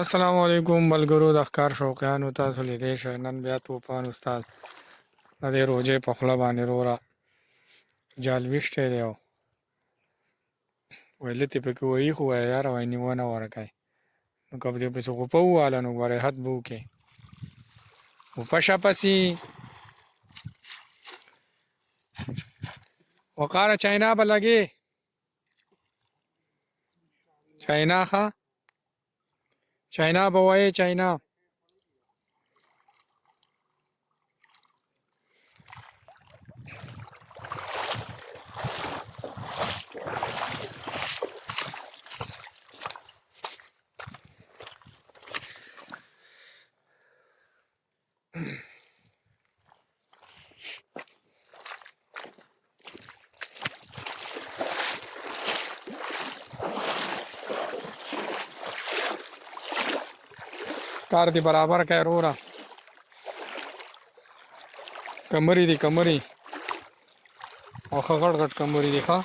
السلام علیکم ملګرو د ښکار شوقیانو تاسو لیدی شئ نن بیا طوفان استاد د دې روژې په خوله باندې وروره جال ویشتی دی او ویلتې پکې وهي خو وایه یاره وایي نیوه نه ورکوي نو که په دې پسې غوپه وواله نو ګورئ حد به وکړي غوپه شه پسې وقاره چاینا به لګې چاینا ښه چاینا به وایې چاینا کار دی برابر کړی وروره کمرې دي کمرې او ښه غټ غټ کمرې دي ښه